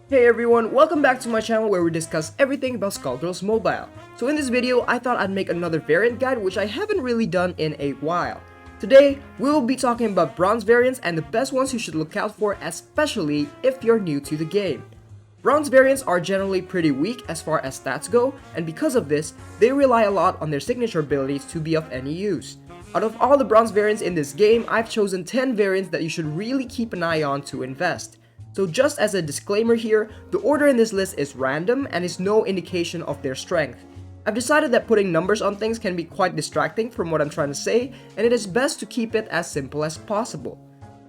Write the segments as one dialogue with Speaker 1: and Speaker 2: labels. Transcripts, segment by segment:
Speaker 1: Hey everyone, welcome back to my channel where we discuss everything about Skullgirls Mobile. So in this video, I thought I'd make another variant guide which I haven't really done in a while. Today, we will be talking about bronze variants and the best ones you should look out for, especially if you're new to the game. Bronze variants are generally pretty weak as far as stats go, and because of this, they rely a lot on their signature abilities to be of any use. Out of all the bronze variants in this game, I've chosen 10 variants that you should really keep an eye on to invest. So just as a disclaimer here, the order in this list is random and is no indication of their strength. I've decided that putting numbers on things can be quite distracting from what I'm trying to say, and it is best to keep it as simple as possible.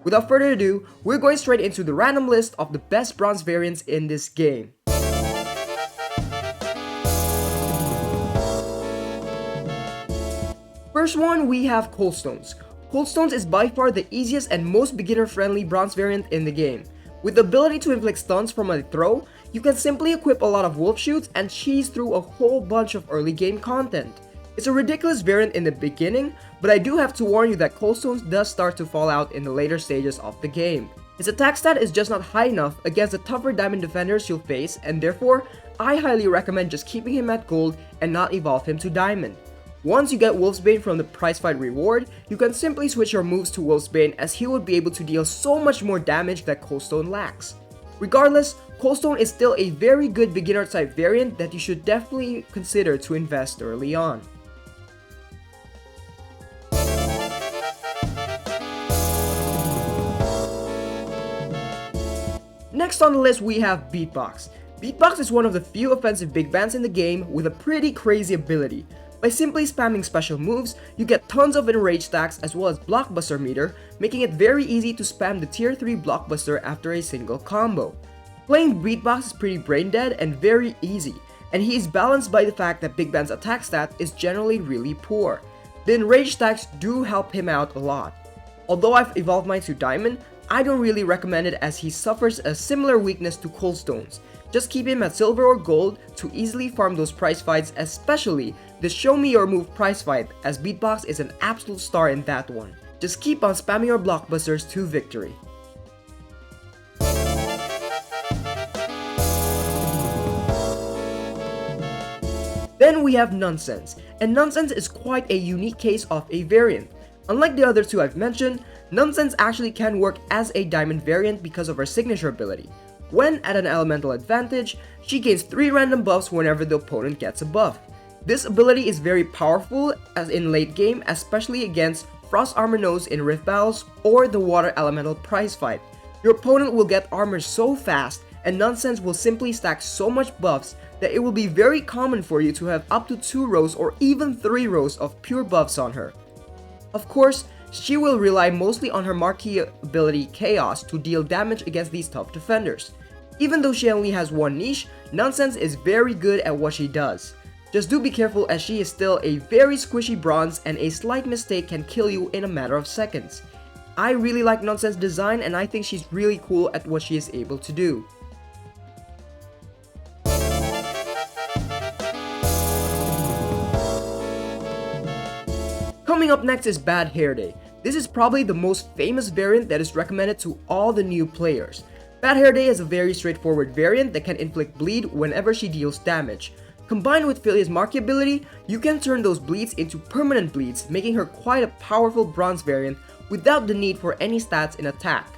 Speaker 1: Without further ado, we're going straight into the random list of the best bronze variants in this game. First one, we have Coldstones. Coldstones is by far the easiest and most beginner-friendly bronze variant in the game. With the ability to inflict stuns from a throw, you can simply equip a lot of wolf shoots and cheese through a whole bunch of early game content. It's a ridiculous variant in the beginning, but I do have to warn you that Coldstones does start to fall out in the later stages of the game. His attack stat is just not high enough against the tougher diamond defenders you'll face, and therefore, I highly recommend just keeping him at gold and not evolve him to diamond. Once you get Wolfsbane from the prize fight reward, you can simply switch your moves to Wolfsbane as he would be able to deal so much more damage that Coldstone lacks. Regardless, Coldstone is still a very good beginner type variant that you should definitely consider to invest early on. Next on the list we have Beatbox. Beatbox is one of the few offensive big bands in the game with a pretty crazy ability. By simply spamming special moves, you get tons of enrage stacks as well as blockbuster meter, making it very easy to spam the tier 3 blockbuster after a single combo. Playing Beatbox is pretty brain dead and very easy, and he is balanced by the fact that Big Band's attack stat is generally really poor. The enrage stacks do help him out a lot. Although I've evolved mine to diamond, I don't really recommend it as he suffers a similar weakness to Coldstones. Just keep him at silver or gold to easily farm those prize fights, especially the show me your move prize fight, as Beatbox is an absolute star in that one. Just keep on spamming your blockbusters to victory. Then we have Nonsense, and Nonsense is quite a unique case of a variant. Unlike the other two I've mentioned, Nonsense actually can work as a diamond variant because of her signature ability. When at an elemental advantage, she gains 3 random buffs whenever the opponent gets a buff. This ability is very powerful as in late game, especially against Frost Armor Nose in Rift Battles or the Water Elemental prize fight. Your opponent will get armor so fast, and Nonsense will simply stack so much buffs that it will be very common for you to have up to 2 rows or even 3 rows of pure buffs on her. Of course, she will rely mostly on her marquee ability Chaos to deal damage against these tough defenders. Even though she only has one niche, Nonsense is very good at what she does. Just do be careful as she is still a very squishy bronze and a slight mistake can kill you in a matter of seconds. I really like Nonsense design and I think she's really cool at what she is able to do. Coming up next is Bad Hair Day. This is probably the most famous variant that is recommended to all the new players. Bad Hair Day is a very straightforward variant that can inflict bleed whenever she deals damage. Combined with Philia's marquee ability, you can turn those bleeds into permanent bleeds, making her quite a powerful bronze variant without the need for any stats in attack.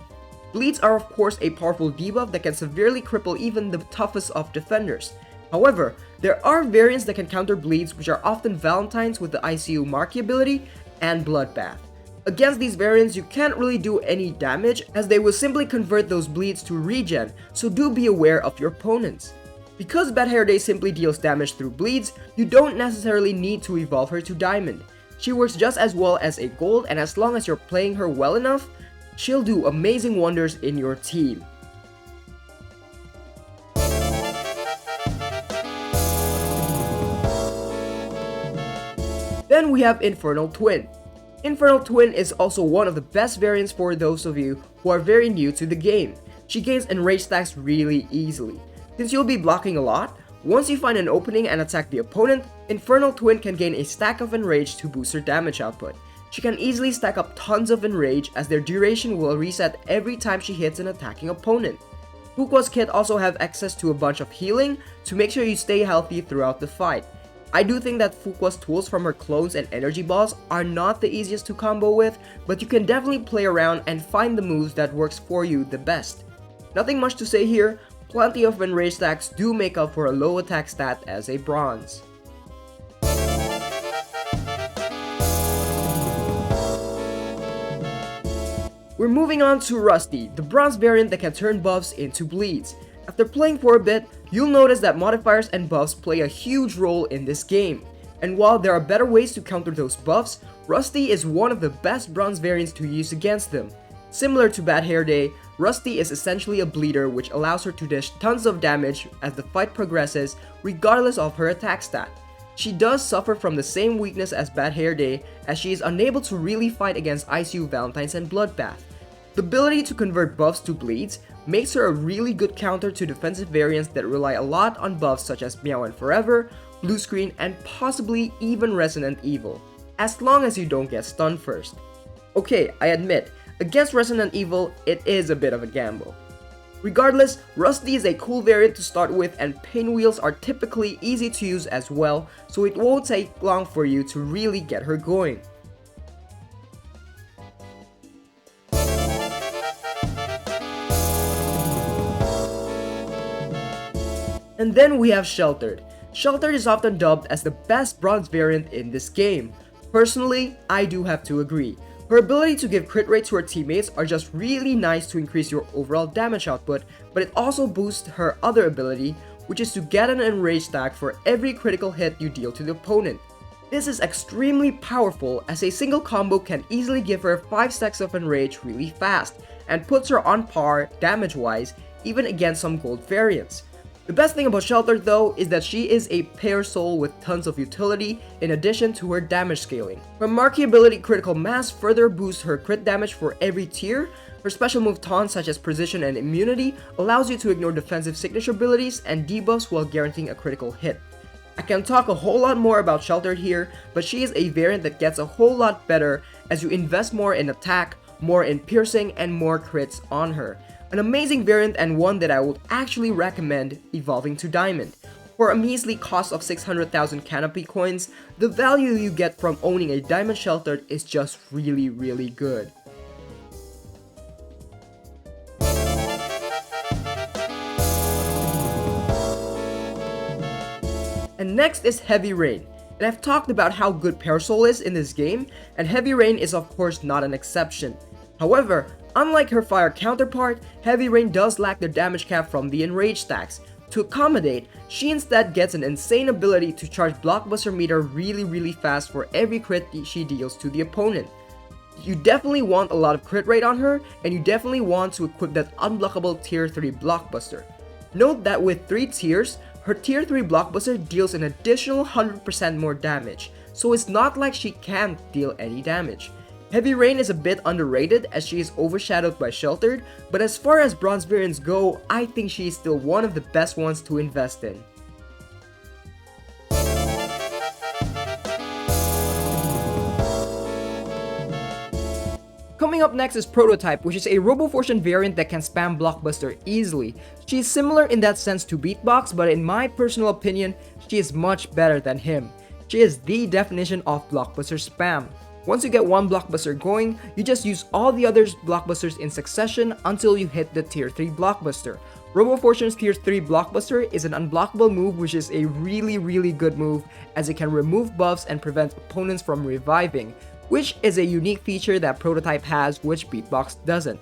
Speaker 1: Bleeds are of course a powerful debuff that can severely cripple even the toughest of defenders. However, there are variants that can counter bleeds which are often Valentines with the ICU marquee ability and Bloodbath. Against these variants, you can't really do any damage as they will simply convert those bleeds to regen, so do be aware of your opponents. Because Bad Hair Day simply deals damage through bleeds, you don't necessarily need to evolve her to diamond. She works just as well as a gold, and as long as you're playing her well enough, she'll do amazing wonders in your team. Then we have Infernal Twin. Infernal Twin is also one of the best variants for those of you who are very new to the game. She gains enrage stacks really easily. Since you'll be blocking a lot, Once you find an opening and attack the opponent, Infernal Twin can gain a stack of Enrage to boost her damage output. She can easily stack up tons of Enrage as their duration will reset every time she hits an attacking opponent. Fuqua's kit also have access to a bunch of healing to make sure you stay healthy throughout the fight. I do think that Fuqua's tools from her clones and energy balls are not the easiest to combo with, but you can definitely play around and find the moves that works for you the best. Nothing much to say here, plenty of Enrage stacks do make up for a low attack stat as a bronze. We're moving on to Rusty, the bronze variant that can turn buffs into bleeds. After playing for a bit, you'll notice that modifiers and buffs play a huge role in this game. And while there are better ways to counter those buffs, Rusty is one of the best bronze variants to use against them. Similar to Bad Hair Day, Rusty is essentially a bleeder which allows her to dish tons of damage as the fight progresses regardless of her attack stat. She does suffer from the same weakness as Bad Hair Day as she is unable to really fight against ICU Valentines and Bloodbath. The ability to convert buffs to bleeds makes her a really good counter to defensive variants that rely a lot on buffs such as Meow and Forever, Blue Screen, and possibly even Resonant Evil, as long as you don't get stunned first. Okay, I admit, against Resonant Evil, it is a bit of a gamble. Regardless, Rusty is a cool variant to start with and Pinwheels are typically easy to use as well, so it won't take long for you to really get her going. And then we have Sheltered. Sheltered is often dubbed as the best bronze variant in this game. Personally, I do have to agree. Her ability to give crit rate to her teammates are just really nice to increase your overall damage output, but it also boosts her other ability, which is to get an Enrage stack for every critical hit you deal to the opponent. This is extremely powerful as a single combo can easily give her 5 stacks of Enrage really fast, and puts her on par damage wise even against some gold variants. The best thing about Sheltered though is that she is a pair soul with tons of utility in addition to her damage scaling. Her Marquee ability Critical Mass further boosts her crit damage for every tier. Her special move taunts such as Precision and Immunity allows you to ignore defensive signature abilities and debuffs while guaranteeing a critical hit. I can talk a whole lot more about Sheltered here, but she is a variant that gets a whole lot better as you invest more in attack, more in piercing, and more crits on her. An amazing variant and one that I would actually recommend evolving to Diamond. For a measly cost of 600,000 Canopy coins, the value you get from owning a Diamond Sheltered is just really good. And next is Heavy Rain. And I've talked about how good Parasol is in this game, and Heavy Rain is of course not an exception. However, unlike her fire counterpart, Heavy Rain does lack the damage cap from the Enrage stacks. To accommodate, she instead gets an insane ability to charge Blockbuster meter really fast for every crit she deals to the opponent. You definitely want a lot of crit rate on her, and you definitely want to equip that unblockable tier 3 Blockbuster. Note that with 3 tiers, her tier 3 Blockbuster deals an additional 100% more damage, so it's not like she can't deal any damage. Heavy Rain is a bit underrated as she is overshadowed by Sheltered, but as far as bronze variants go, I think she is still one of the best ones to invest in. Coming up next is Prototype, which is a RoboFortune variant that can spam Blockbuster easily. She is similar in that sense to Beatbox, but in my personal opinion, she is much better than him. She is the definition of Blockbuster spam. Once you get one Blockbuster going, you just use all the other Blockbusters in succession until you hit the tier 3 Blockbuster. RoboFortune's tier 3 Blockbuster is an unblockable move, which is a really good move as it can remove buffs and prevent opponents from reviving, which is a unique feature that Prototype has which Beatbox doesn't.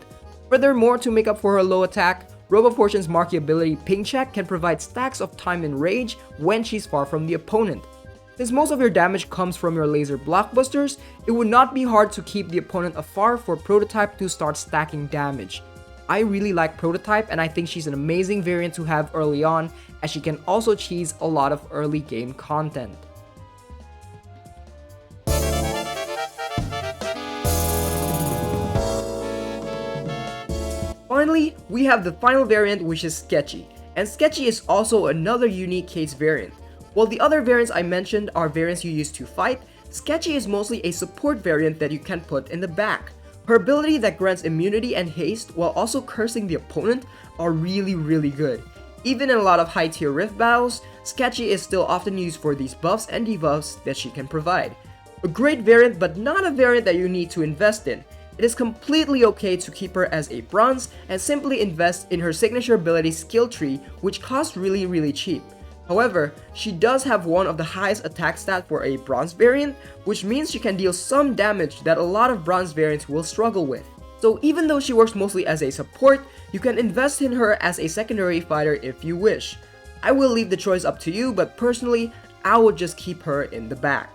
Speaker 1: Furthermore, to make up for her low attack, RoboFortune's Marquee ability Ping Check can provide stacks of time and rage when she's far from the opponent. Since most of your damage comes from your laser blockbusters, it would not be hard to keep the opponent afar for Prototype to start stacking damage. I really like Prototype and I think she's an amazing variant to have early on as she can also cheese a lot of early game content. Finally, we have the final variant which is Sketchy. And Sketchy is also another unique case variant. While the other variants I mentioned are variants you use to fight, Sketchy is mostly a support variant that you can put in the back. Her ability that grants immunity and haste while also cursing the opponent are really good. Even in a lot of high tier Rift battles, Sketchy is still often used for these buffs and debuffs that she can provide. A great variant, but not a variant that you need to invest in. It is completely okay to keep her as a bronze and simply invest in her signature ability skill tree, which costs really cheap. However, she does have one of the highest attack stats for a bronze variant, which means she can deal some damage that a lot of bronze variants will struggle with. So even though she works mostly as a support, you can invest in her as a secondary fighter if you wish. I will leave the choice up to you, but personally, I would just keep her in the back.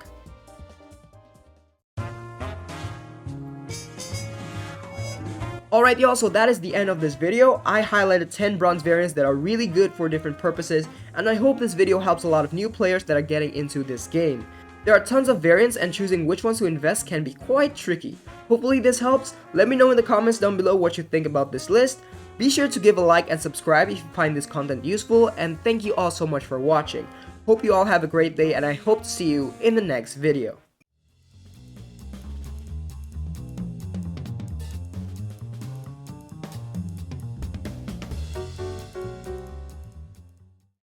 Speaker 1: Alright y'all, so that is the end of this video. I highlighted 10 bronze variants that are really good for different purposes, and I hope this video helps a lot of new players that are getting into this game. There are tons of variants, and choosing which ones to invest can be quite tricky. Hopefully this helps. Let me know in the comments down below what you think about this list. Be sure to give a like and subscribe if you find this content useful, and thank you all so much for watching. Hope you all have a great day, and I hope to see you in the next video.